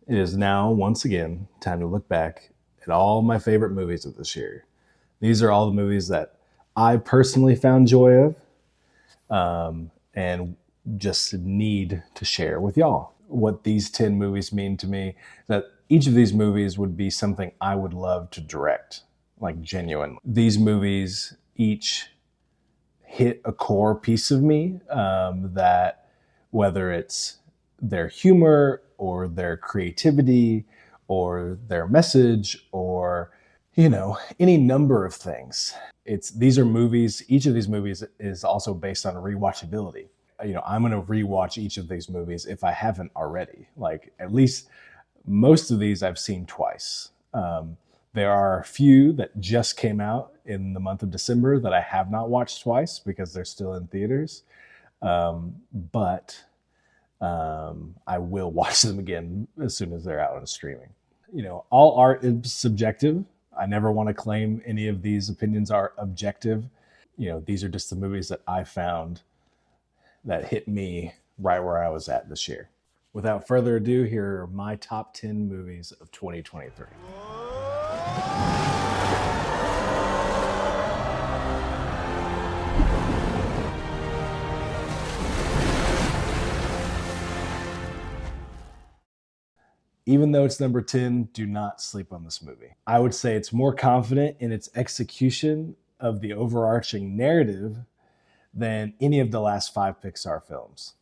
It is now, once again, time to look back at all my favorite movies of this year. These are all the movies that I personally found joy of and just need to share with y'all. What these 10 movies mean to me, that each of these movies would be something I would love to direct, like genuine. These movies each hit a core piece of me that whether it's their humor or their creativity or their message or any number of things. It's These are movies. Each of these movies is also based on rewatchability. I'm going to rewatch each of these movies if I haven't already. Like, at least most of these I've seen twice. There are a few that just came out in the month of December that I have not watched twice because they're still in theaters. But I will watch them again as soon as they're out on streaming. All art is subjective. I never want to claim any of these opinions are objective. These are just the movies that I found that hit me right where I was at this year. Without further ado, here are my top 10 movies of 2023. Even though it's number 10, do not sleep on this movie. I would say it's more confident in its execution of the overarching narrative than any of the last 5 Pixar films.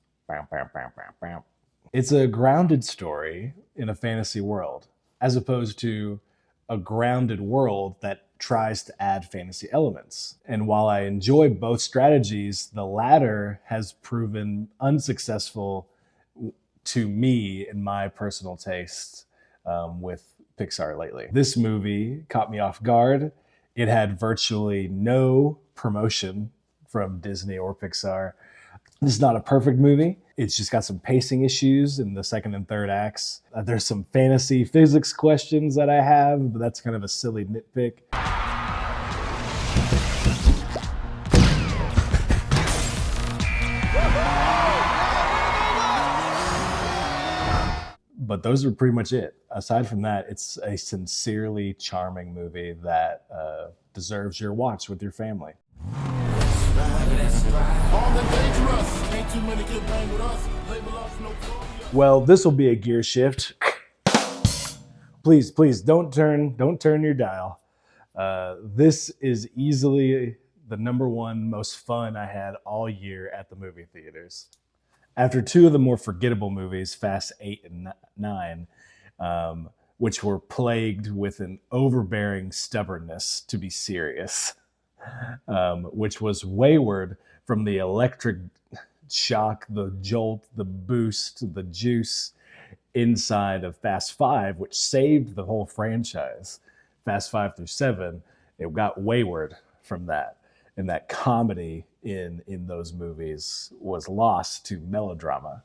It's a grounded story in a fantasy world, as opposed to a grounded world that tries to add fantasy elements. And while I enjoy both strategies, the latter has proven unsuccessful to me in my personal taste with Pixar lately. This movie caught me off guard. It had virtually no promotion from Disney or Pixar. This is not a perfect movie. It's just got some pacing issues in the second and third acts. There's some fantasy physics questions that I have, but that's kind of a silly nitpick. But those are pretty much it. Aside from that, it's a sincerely charming movie that deserves your watch with your family. Well, this will be a gear shift. Please don't turn your dial. This is easily the number one most fun I had all year at the movie theaters. After 2 of the more forgettable movies, Fast 8 and 9, which were plagued with an overbearing stubbornness to be serious, which was wayward from the electric shock, the jolt, the boost, the juice inside of Fast 5, which saved the whole franchise. Fast 5 through 7, it got wayward from that. And that comedy in those movies was lost to melodrama.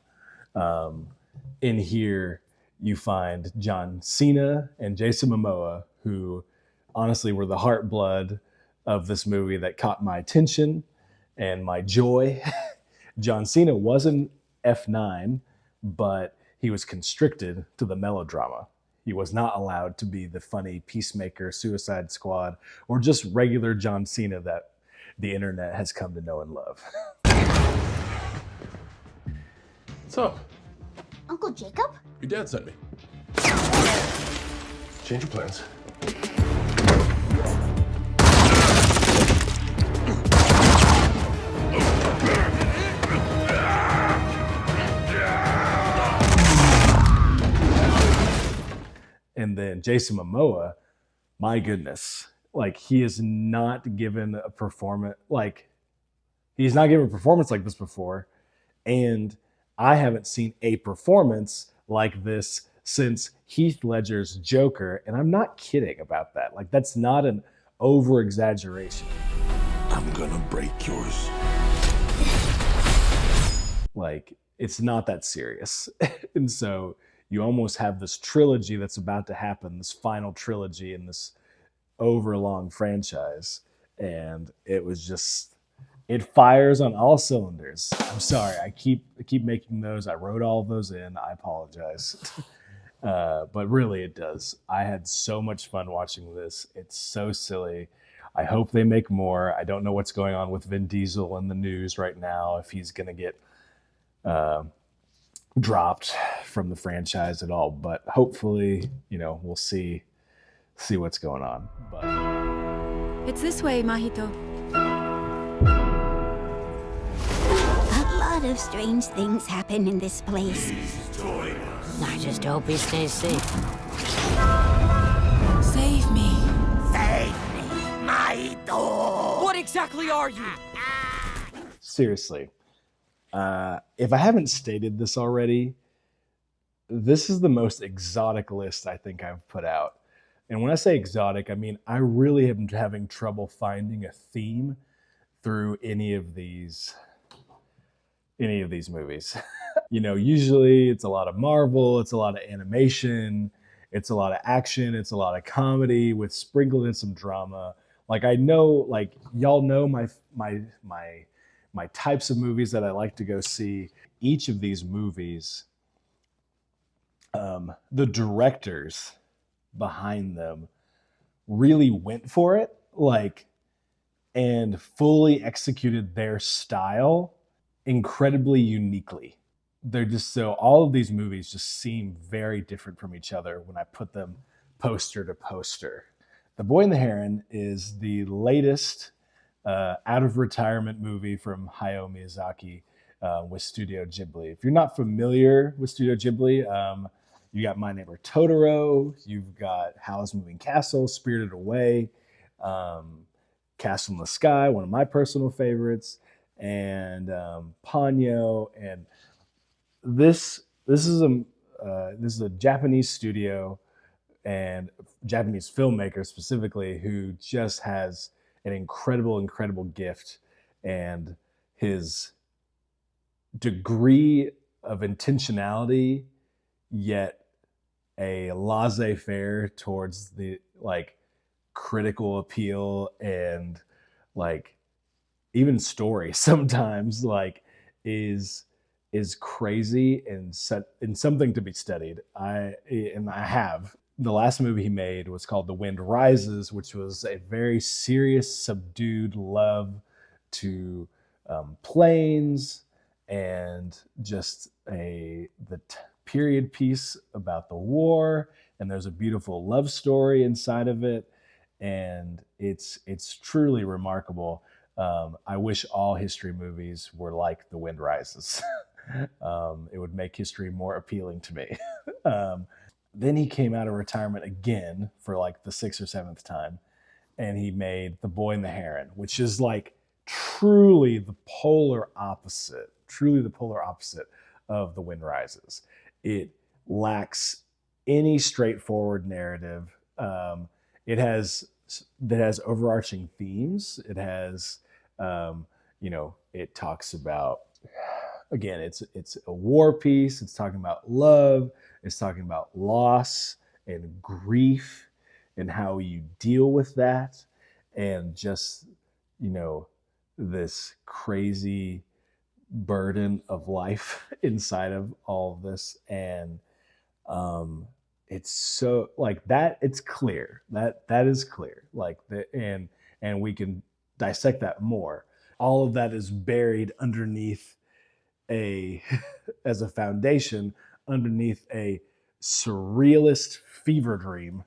In here, you find John Cena and Jason Momoa, who honestly were the heartblood of this movie that caught my attention and my joy. John Cena was an F9, but he was constricted to the melodrama. He was not allowed to be the funny Peacemaker, Suicide Squad, or just regular John Cena that the internet has come to know and love. What's up? Uncle Jacob? Your dad sent me. Change your plans. And then Jason Momoa, my goodness, like he is not given a performance like he's not given a performance like this before, and I haven't seen a performance like this since Heath Ledger's Joker, and I'm not kidding about that. Like, that's not an over exaggeration. I'm gonna break yours. Like, it's not that serious. And so you almost have this trilogy that's about to happen, this final trilogy in this overlong franchise. And it was just, it fires on all cylinders. I'm sorry, I keep making those. I wrote all of those in. I apologize. But really, it does. I had so much fun watching this. It's so silly. I hope they make more. I don't know what's going on with Vin Diesel in the news right now, if he's going to get dropped from the franchise at all. But hopefully, we'll see what's going on. But It's this way, Mahito. A lot of strange things happen in this place. I just hope he stays safe. Save me. Save me, Mahito! What exactly are you? seriously, if I haven't stated this already, this is the most exotic list I think I've put out. And when I say exotic, I mean I really am having trouble finding a theme through any of these movies. Usually it's a lot of Marvel, it's a lot of animation, it's a lot of action, it's a lot of comedy with sprinkled in some drama. Like I know, like y'all know my types of movies that I like to go see. Each of these movies, the directors behind them really went for it, and fully executed their style incredibly uniquely. They're just so all of these movies just seem very different from each other when I put them poster to poster. The Boy and the Heron is the latest out of retirement movie from Hayao Miyazaki with Studio Ghibli. If you're not familiar with Studio Ghibli, you got My Neighbor Totoro, you've got Howl's Moving Castle, Spirited Away, Castle in the Sky, one of my personal favorites, and Ponyo. And this is a Japanese studio and Japanese filmmaker specifically who just has an incredible gift, and his degree of intentionality yet a laissez-faire towards the critical appeal and even story sometimes is crazy and something to be studied. I have. The last movie he made was called The Wind Rises, which was a very serious, subdued love to planes and just period piece about the war. And there's a beautiful love story inside of it, and it's truly remarkable. I wish all history movies were like The Wind Rises. It would make history more appealing to me. Then he came out of retirement again for the sixth or seventh time, and he made The Boy and the Heron, which is truly the polar opposite of The Wind Rises. It lacks any straightforward narrative. It has overarching themes. It has, it talks about, again, it's a war piece. It's talking about love. It's talking about loss and grief and how you deal with that, and just this crazy burden of life inside of all of this. And it's so that it's clear that is clear, and we can dissect that more. All of that is buried underneath as a foundation underneath a surrealist fever dream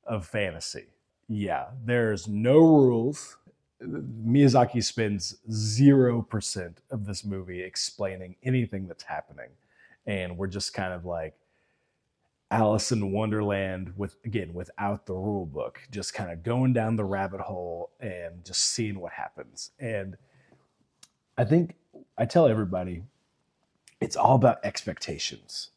of fantasy. Yeah, there's no rules. Miyazaki spends 0% of this movie explaining anything that's happening, and we're just kind of like Alice in Wonderland without the rule book, just kind of going down the rabbit hole and just seeing what happens. And I think I tell everybody, it's all about expectations.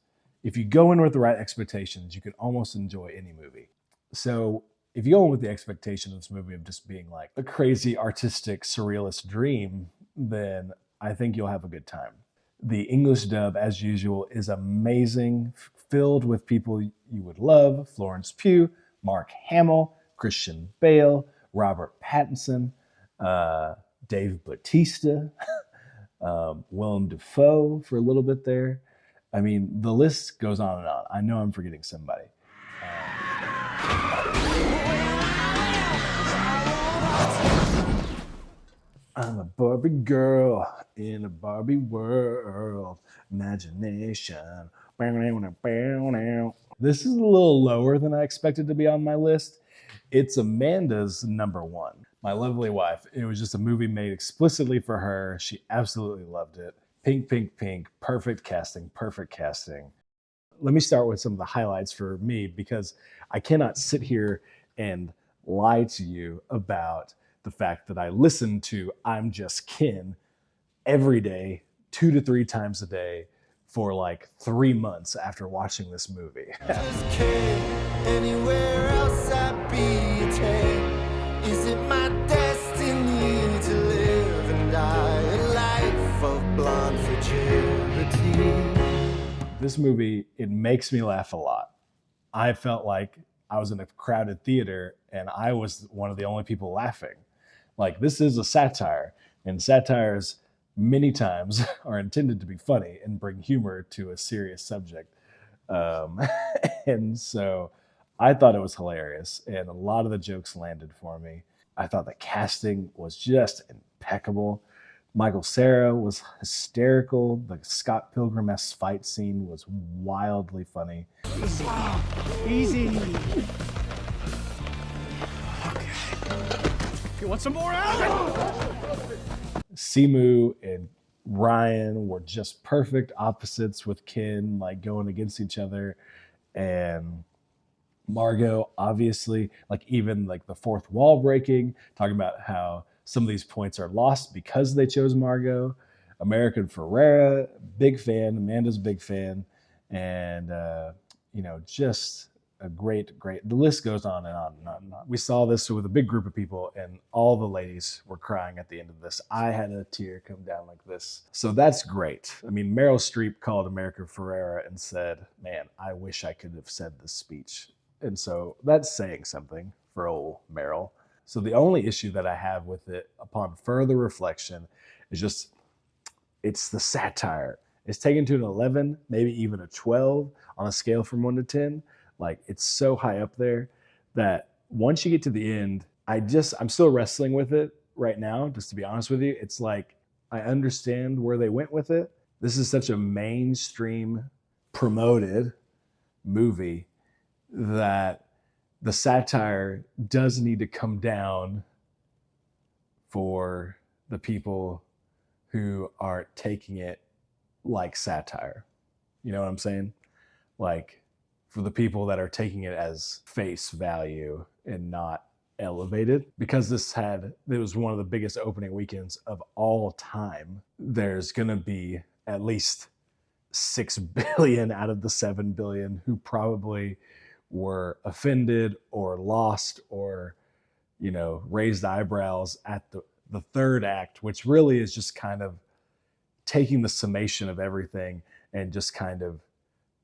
If you go in with the right expectations, you can almost enjoy any movie. So if you go in with the expectation of this movie of just being like a crazy artistic surrealist dream, then I think you'll have a good time. The English dub, as usual, is amazing, filled with people you would love: Florence Pugh, Mark Hamill, Christian Bale, Robert Pattinson, Dave Bautista, Willem Dafoe for a little bit there. I mean, the list goes on and on. I know I'm forgetting somebody. I'm a Barbie girl in a Barbie world. Imagination. This is a little lower than I expected to be on my list. It's Amanda's number one. My Lovely Wife. It was just a movie made explicitly for her. She absolutely loved it. Pink, pink, pink. Perfect casting. Perfect casting. Let me start with some of the highlights for me because I cannot sit here and lie to you about the fact that I listen to I'm Just Kin every day, 2 to 3 times a day for like 3 months after watching this movie. Anywhere else I'd be attained. Is it my destiny to live and die a life of blonde fragility? This movie, it makes me laugh a lot. I felt like I was in a crowded theater and I was one of the only people laughing. Like, this is a satire, and satires many times are intended to be funny and bring humor to a serious subject. And so I thought it was hilarious, and a lot of the jokes landed for me. I thought the casting was just impeccable. Michael Cera was hysterical. The Scott Pilgrim-esque fight scene was wildly funny. Easy. You want some more out? Simu and Ryan were just perfect opposites with Ken, like going against each other. And Margot, obviously, like even like the fourth wall breaking, talking about how some of these points are lost because they chose Margot. American Ferrera, big fan. Amanda's big fan. And, just a great. The list goes on and on and on and on. We saw this with a big group of people, and all the ladies were crying at the end of this. I had a tear come down like this. So that's great. I mean, Meryl Streep called America Ferrera and said, man, I wish I could have said this speech. And so that's saying something for old Meryl. So the only issue that I have with it upon further reflection is just, it's the satire. It's taken to an 11, maybe even a 12 on a scale from 1 to 10. Like, it's so high up there that once you get to the end, I'm still wrestling with it right now, just to be honest with you. It's like, I understand where they went with it. This is such a mainstream promoted movie that the satire does need to come down for the people who are taking it like satire. You know what I'm saying? Like, for the people that are taking it as face value and not elevated, because it was one of the biggest opening weekends of all time. There's gonna be at least 6 billion out of the 7 billion who probably were offended or lost or, raised eyebrows at the third act, which really is just kind of taking the summation of everything and just kind of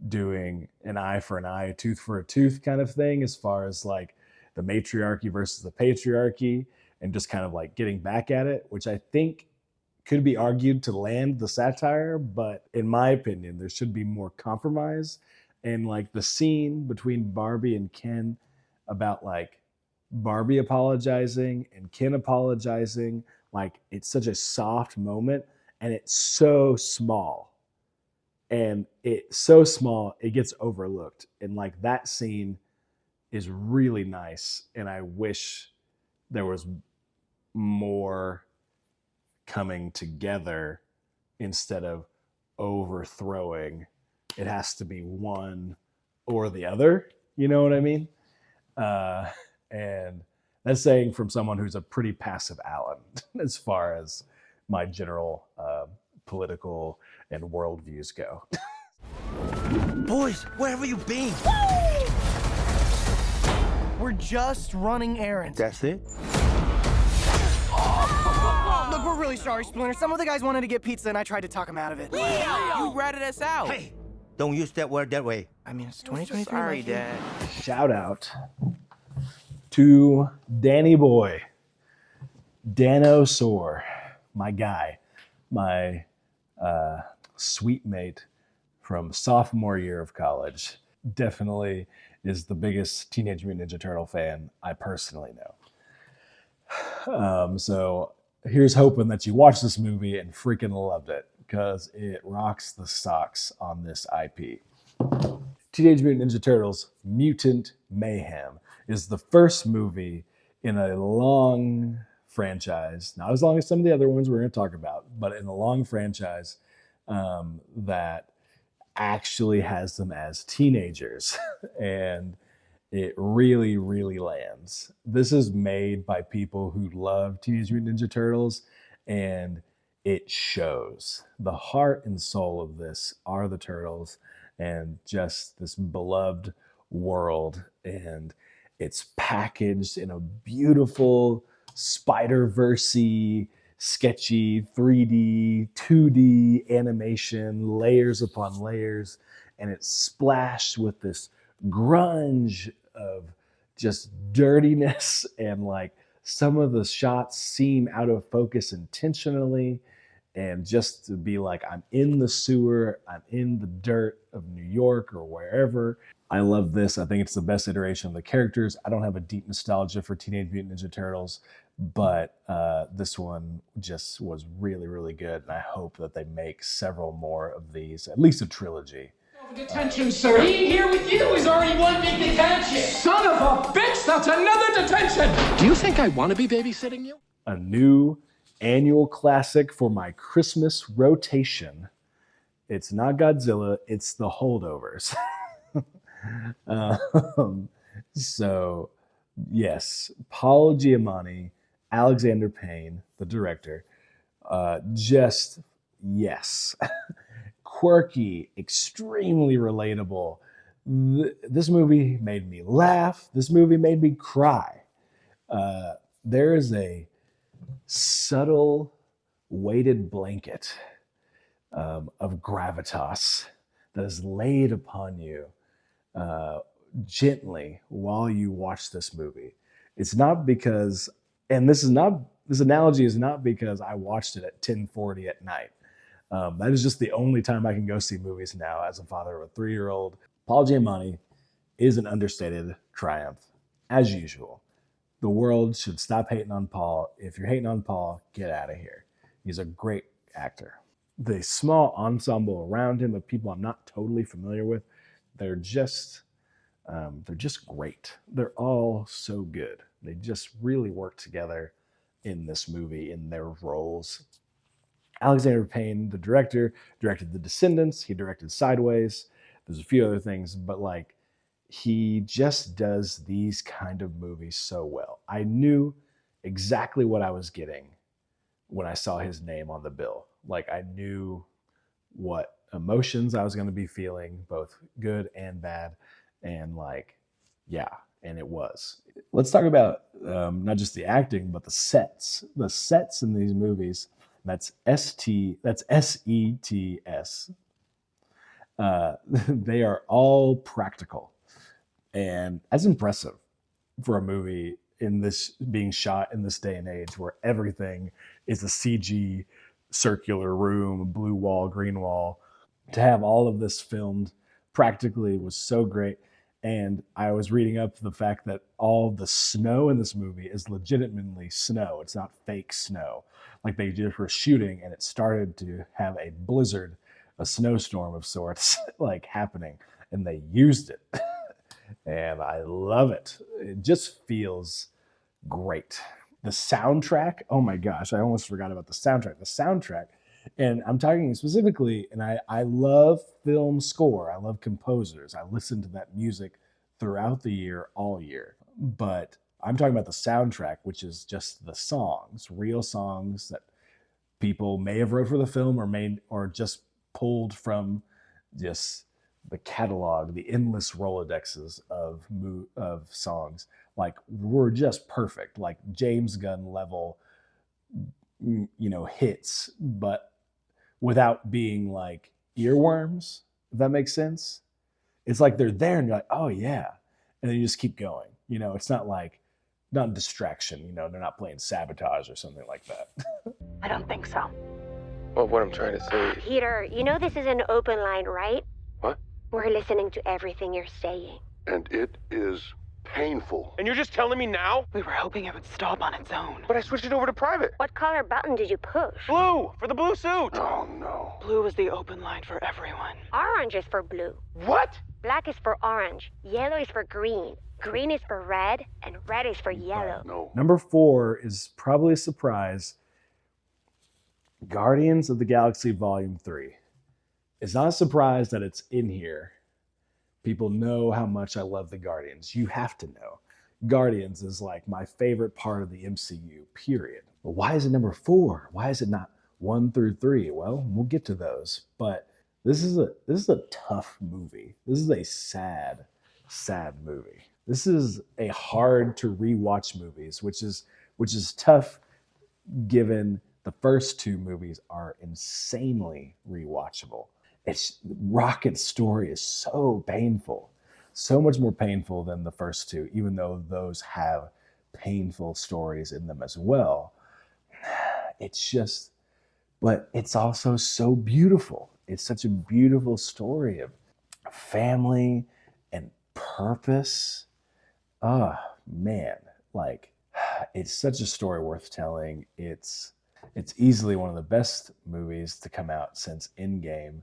doing an eye for an eye, a tooth for a tooth kind of thing, as far as like the matriarchy versus the patriarchy, and just kind of like getting back at it, which I think could be argued to land the satire. But in my opinion, there should be more compromise. And like the scene between Barbie and Ken about like Barbie apologizing and Ken apologizing, like, it's such a soft moment and it's so small. And it's so small, it gets overlooked. And like, that scene is really nice. And I wish there was more coming together instead of overthrowing. It has to be one or the other. You know what I mean? And that's saying from someone who's a pretty passive Allen as far as my general political and worldviews go. Boys, where have you been? We're just running errands. That's it? Look, we're really sorry, Splinter. Some of the guys wanted to get pizza, and I tried to talk them out of it. You ratted us out. Hey, don't use that word that way. I mean, it's 2023. Sorry, Dad. Shout out to Danny Boy, Dano Soar, my guy, my sweet mate from sophomore year of college. Definitely is the biggest Teenage Mutant Ninja Turtle fan I personally know. So here's hoping that you watched this movie and freaking loved it, because it rocks the socks on this IP. Teenage Mutant Ninja Turtles Mutant Mayhem is the first movie in a long franchise, not as long as some of the other ones we're going to talk about, but in a long franchise that actually has them as teenagers. And it really, really lands. This is made by people who love Teenage Mutant Ninja Turtles, and it shows. The heart and soul of this are the Turtles and just this beloved world. And it's packaged in a beautiful Spider-Verse-y, sketchy 3D, 2D animation, layers upon layers, and it's splashed with this grunge of just dirtiness, and like some of the shots seem out of focus intentionally, and just to be like, I'm in the sewer, I'm in the dirt of New York or wherever. I love this. I think it's the best iteration of the characters. I don't have a deep nostalgia for Teenage Mutant Ninja Turtles, but this one just was really, really good. And I hope that they make several more of these, at least a trilogy. Detention, sir. Being here with you is already one big detention. Son of a bitch, that's another detention. Do you think I want to be babysitting you? A new annual classic for my Christmas rotation. It's not Godzilla, it's The Holdovers. So, yes, Paul Giamatti, Alexander Payne, the director, just yes. Quirky, extremely relatable. This movie made me laugh. This movie made me cry. There is a subtle weighted blanket of gravitas that is laid upon you gently while you watch this movie. It's not because, and this analogy is not because I watched it at 10:40 at night. That is just the only time I can go see movies now as a father of a 3-year-old. Paul Giamatti is an understated triumph, as usual. The world should stop hating on Paul. If you're hating on Paul, get out of here. He's a great actor. The small ensemble around him of people I'm not totally familiar with, they're just great. They're all so good. They just really work together in this movie, in their roles. Alexander Payne, the director, directed The Descendants. He directed Sideways. There's a few other things, but like, he just does these kind of movies so well. I knew exactly what I was getting when I saw his name on the bill. Like, I knew what emotions I was going to be feeling, both good and bad. And like, yeah, and it was. Let's talk about not just the acting, but the sets. The sets in these movies. That's SETS. They are all practical, and that's impressive for a movie in this being shot in this day and age where everything is a CG circular room, blue wall, green wall. To have all of this filmed practically was so great. And I was reading up the fact that all the snow in this movie is legitimately snow. It's not fake snow. Like, they just were shooting and it started to have a blizzard, a snowstorm of sorts, like, happening. And they used it. And I love it. It just feels great. The soundtrack, oh my gosh, I almost forgot about the soundtrack. The soundtrack, and I'm talking specifically, and I love film score. I love composers. I listen to that music throughout the year, all year. But I'm talking about the soundtrack, which is just the songs, real songs that people may have wrote for the film or just pulled from just the catalog, the endless Rolodexes of songs. Like, were just perfect, like James Gunn level, hits, but without being like earworms, if that makes sense. It's like they're there and you're like, oh yeah. And then you just keep going. It's not like, not distraction, they're not playing Sabotage or something like that. I don't think so. Well, what I'm trying to say... Peter, you know this is an open line, right? We're listening to everything you're saying. And it is painful. And you're just telling me now? We were hoping it would stop on its own. But I switched it over to private. What color button did you push? Blue, for the blue suit. Oh, no. Blue is the open line for everyone. Orange is for blue. What? Black is for orange. Yellow is for green. Green is for red. And red is for yellow. No. Number 4 is probably a surprise. Guardians of the Galaxy Volume 3. It's not a surprise that it's in here. People know how much I love the Guardians. You have to know. Guardians is like my favorite part of the MCU, period. But why is it number 4? Why is it not 1 through 3? Well, we'll get to those. But this is a tough movie. This is a sad, sad movie. This is a hard to rewatch movies, which is tough given the first 2 movies are insanely rewatchable. Rocket's story is so painful, so much more painful than the first 2, even though those have painful stories in them as well. But it's also so beautiful. It's such a beautiful story of family and purpose. Oh, man, like, it's such a story worth telling. It's easily one of the best movies to come out since Endgame.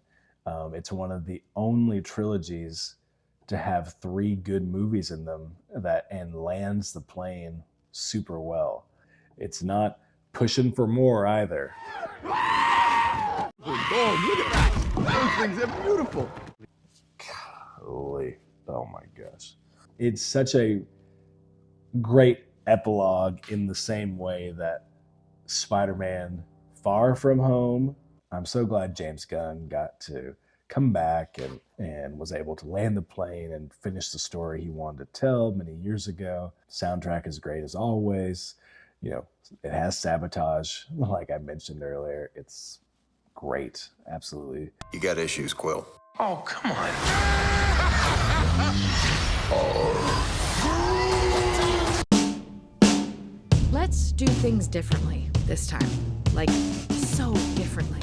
It's one of the only trilogies to have 3 good movies in them and lands the plane super well. It's not pushing for more either. Oh, look at that. Those things are beautiful. Holy, oh my gosh. It's such a great epilogue in the same way that Spider-Man Far From Home. I'm so glad James Gunn got to come back and was able to land the plane and finish the story he wanted to tell many years ago. Soundtrack is great as always. You know, it has Sabotage, like I mentioned earlier. It's great, absolutely. You got issues, Quill. Oh, come on. Let's do things differently this time. Like, so differently.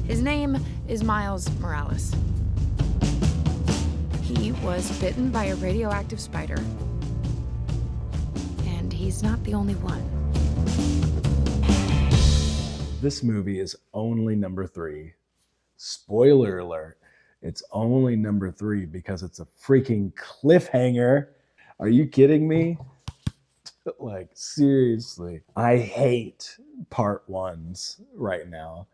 His name is Miles Morales. He was bitten by a radioactive spider. And he's not the only one. This movie is only number 3. Spoiler alert. It's only number 3 because it's a freaking cliffhanger. Are you kidding me? Like, seriously. I hate part 1s right now.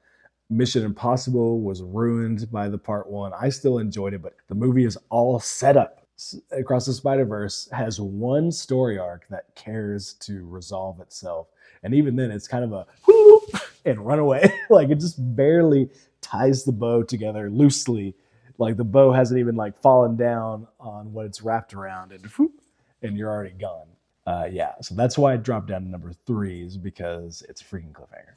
Mission Impossible was ruined by the part 1. I still enjoyed it, but the movie is all set up. Across the Spider-Verse has one story arc that cares to resolve itself. And even then, it's kind of a whoop and run away. Like, it just barely ties the bow together loosely. Like, the bow hasn't even like fallen down on what it's wrapped around, and whoop, and you're already gone. Yeah, so that's why it dropped down to number 3, is because it's a freaking cliffhanger.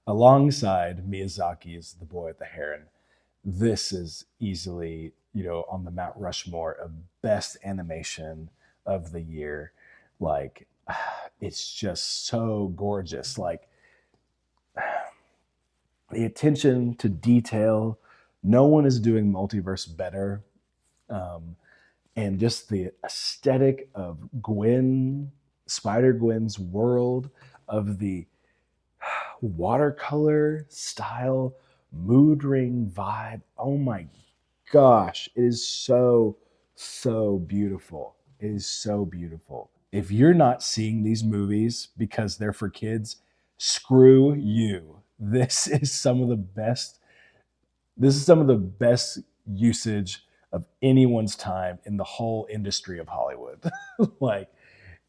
Alongside Miyazaki's The Boy with the Heron, this is easily, on the Mount Rushmore of best animation of the year. Like, it's just so gorgeous. Like, the attention to detail, no one is doing multiverse better. And just the aesthetic of Spider-Gwen's world, of the watercolor style, mood ring vibe. Oh my gosh, it is so, so beautiful. It is so beautiful. If you're not seeing these movies because they're for kids, screw you. This is some of the best usage of anyone's time in the whole industry of Hollywood. Like,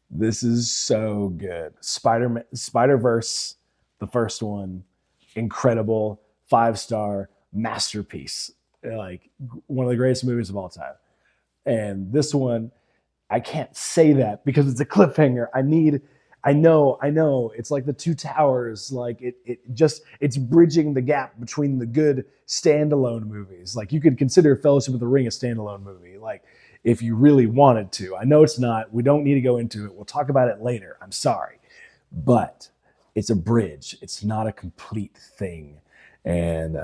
this is so good. Spider-Verse, the first one, incredible, 5-star masterpiece. Like, one of the greatest movies of all time. And this one, I can't say that because it's a cliffhanger. I know. It's like the Two Towers. Like, it's bridging the gap between the good standalone movies. Like, you could consider Fellowship of the Ring a standalone movie, like, if you really wanted to. I know it's not. We don't need to go into it. We'll talk about it later. I'm sorry. But it's a bridge. It's not a complete thing. And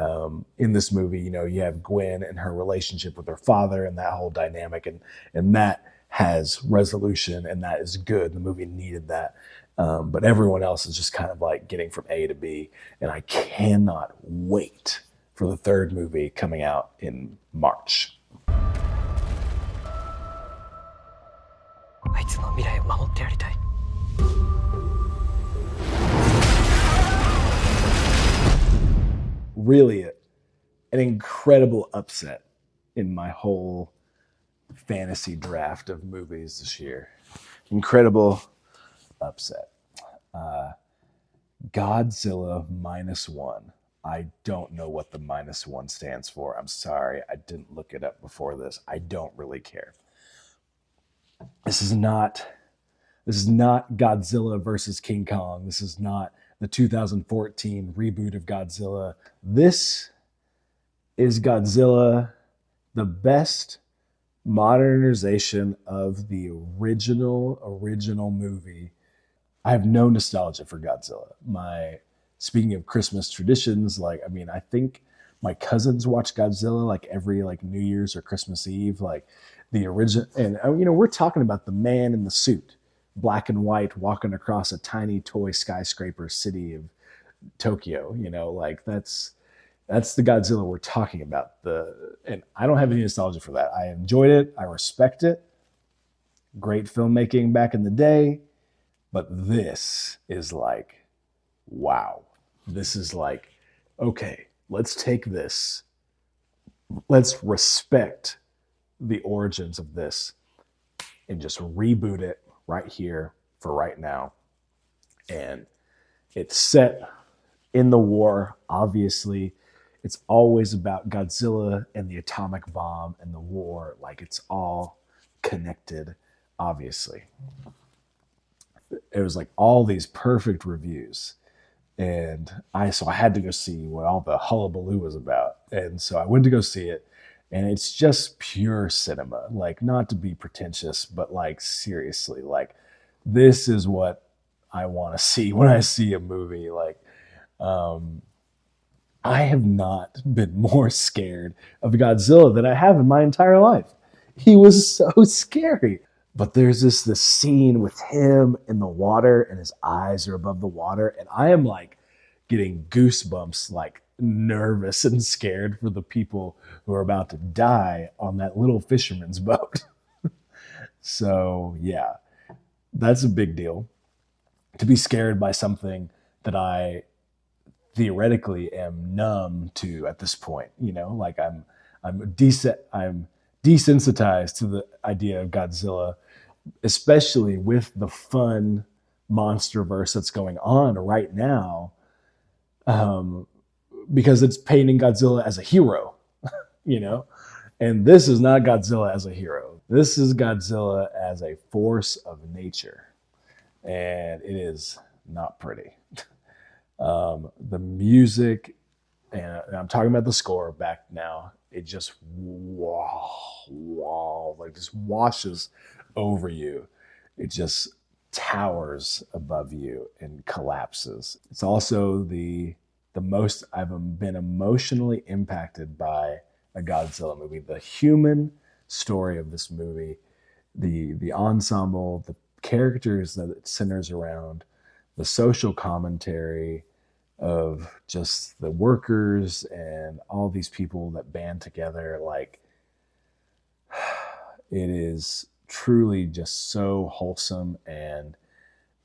in this movie, you know, you have Gwen and her relationship with her father and that whole dynamic, and that has resolution, and that is good. The movie needed that. But everyone else is just kind of like getting from A to B. And I cannot wait for the third movie coming out in March. Really an incredible upset in my whole fantasy draft of movies this year. Incredible upset. Godzilla -1. I don't know what the -1 stands for. I'm sorry. I didn't look it up before this. I don't really care. This is not Godzilla versus King Kong. This is not the 2014 reboot of Godzilla. This is Godzilla, the best modernization of the original movie. I have no nostalgia for Godzilla. Speaking of Christmas traditions, like, I mean, I think my cousins watch Godzilla like every like New Year's or Christmas Eve, like the original. And, you know, we're talking about the man in the suit, black and white, walking across a tiny toy skyscraper city of Tokyo, you know, like that's the Godzilla we're talking about. And I don't have any nostalgia for that. I enjoyed it. I respect it. Great filmmaking back in the day. But this is like, wow. This is like, okay, let's take this. Let's respect the origins of this and just reboot it right here for right now. And it's set in the war, obviously. It's always about Godzilla and the atomic bomb and the war. Like, it's all connected, obviously. It was like all these perfect reviews. And so I had to go see what all the hullabaloo was about. And so I went to go see it. And it's just pure cinema. Like, not to be pretentious, but like, seriously, like, this is what I want to see when I see a movie. Like, I have not been more scared of Godzilla than I have in my entire life. He was so scary. But there's this scene with him in the water and his eyes are above the water. And I am like getting goosebumps, like nervous and scared for the people who are about to die on that little fisherman's boat. So yeah, that's a big deal. To be scared by something that I theoretically am numb to at this point, you know, like I'm desensitized to the idea of Godzilla, especially with the fun monster verse that's going on right now, because it's painting Godzilla as a hero, you know, and this is not Godzilla as a hero. This is Godzilla as a force of nature, and it is not pretty. The music, and I'm talking about the score back now, it just like just washes over you. It just towers above you and collapses. It's also the most I've been emotionally impacted by a Godzilla movie. The human story of this movie, the ensemble, the characters that it centers around, the social commentary of just the workers and all these people that band together. Like, it is truly just so wholesome, and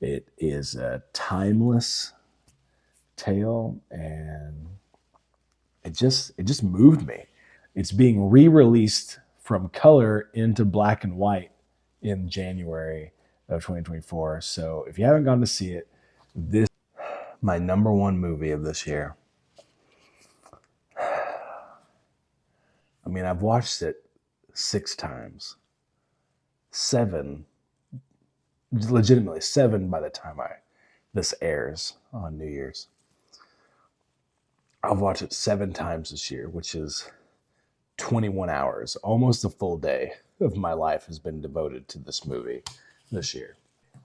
it is a timeless tale, and it just moved me. It's being re-released from color into black and white in January of 2024. So if you haven't gone to see it, this is my number one movie of this year. I mean, I've watched it 6 times. 7, legitimately 7 by the time this airs on New Year's. I've watched it 7 times this year, which is 21 hours. Almost a full day of my life has been devoted to this movie this year.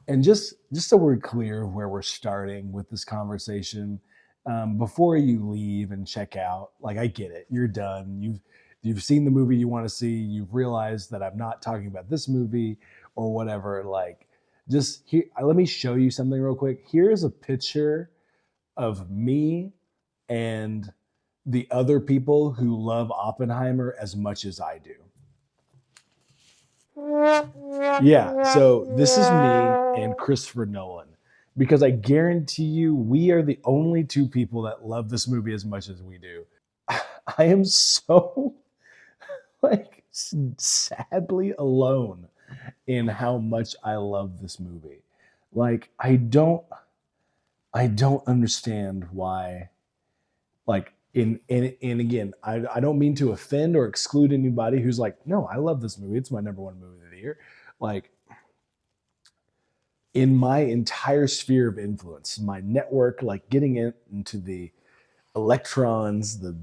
And just so we're clear where we're starting with this conversation, before you leave and check out, like, I get it. You're done. You've seen the movie you want to see. You've realized that I'm not talking about this movie or whatever. Like, just here, let me show you something real quick. Here's a picture of me and the other people who love Oppenheimer as much as I do. Yeah, so this is me and Christopher Nolan, because I guarantee you we are the only two people that love this movie as much as we do. I am so like sadly alone in how much I love this movie. Like, I don't understand why, like, in again, I don't mean to offend or exclude anybody who's like, no, I love this movie. It's my number one movie of the year. Like, in my entire sphere of influence, my network, like getting into the electrons, the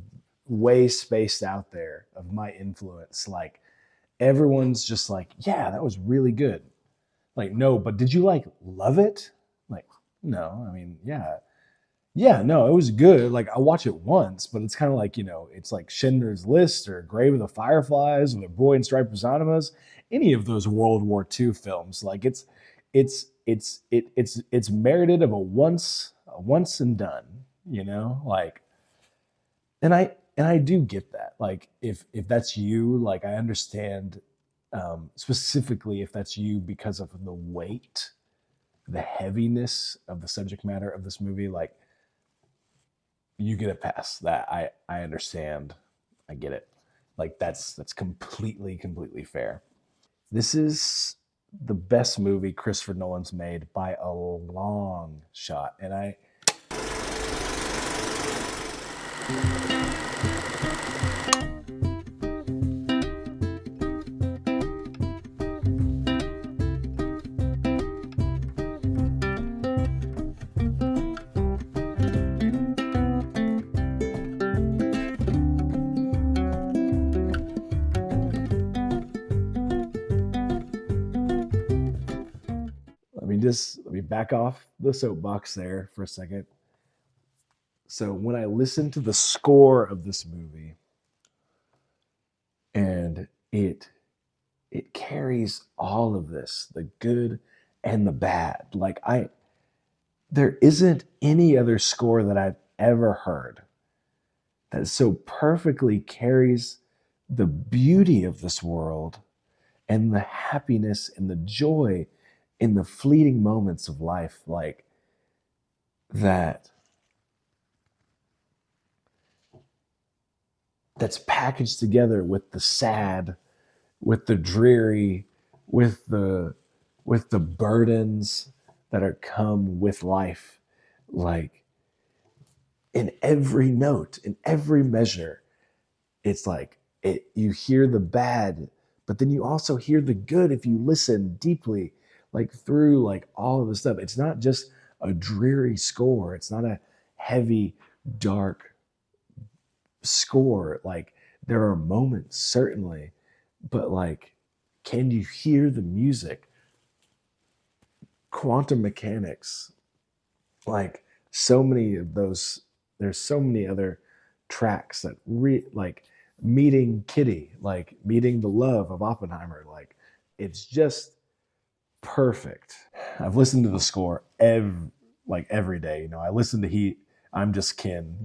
way spaced out there of my influence, like everyone's just like, yeah, that was really good. Like, no, but did you like love it? Like, no, I mean, yeah, no, it was good. Like, I watch it once, but it's kind of like, it's like Schindler's List or Grave of the Fireflies or The Boy in Striped Pajamas, any of those World War II films. Like, it's merited of a once and done, like, and I do get that. Like, if that's you, like, I understand, specifically if that's you because of the weight, the heaviness of the subject matter of this movie. Like, you get a pass. That I understand. I get it. Like, that's completely fair. This is the best movie Christopher Nolan's made by a long shot. And let me back off the soapbox there for a second. So when I listen to the score of this movie, and it carries all of this, the good and the bad. Like, there isn't any other score that I've ever heard that so perfectly carries the beauty of this world and the happiness and the joy in the fleeting moments of life, like that. That's packaged together with the sad, with the dreary, with the burdens that are come with life. Like, in every note, in every measure, it's like you hear the bad, but then you also hear the good if you listen deeply, like through like all of the stuff. It's not just a dreary score. It's not a heavy, dark score. Like, there are moments, certainly, but like, can you hear the music? Quantum mechanics, like, so many of those. There's so many other tracks that like meeting Kitty, like meeting the love of Oppenheimer. Like, it's just perfect. I've listened to the score every day. I listen to Heat, I'm Just Kin,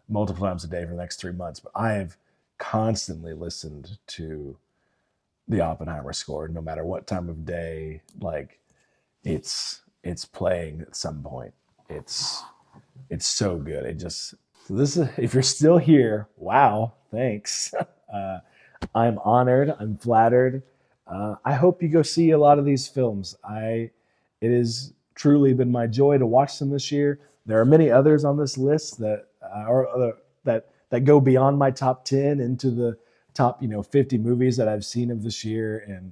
multiple times a day for the next 3 months. But I have constantly listened to the Oppenheimer score, no matter what time of day. Like, it's playing at some point. It's so good. If you're still here, wow, thanks. I'm honored. I'm flattered. I hope you go see a lot of these films. It has truly been my joy to watch them this year. There are many others on this list that go beyond my top 10 into the top 50 movies that I've seen of this year, and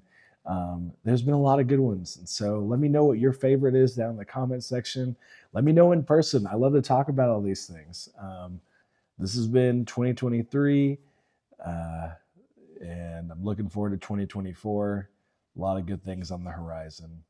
there's been a lot of good ones. And so let me know what your favorite is down in the comment section. Let me know in person. I love to talk about all these things. This has been 2023, and I'm looking forward to 2024. A lot of good things on the horizon.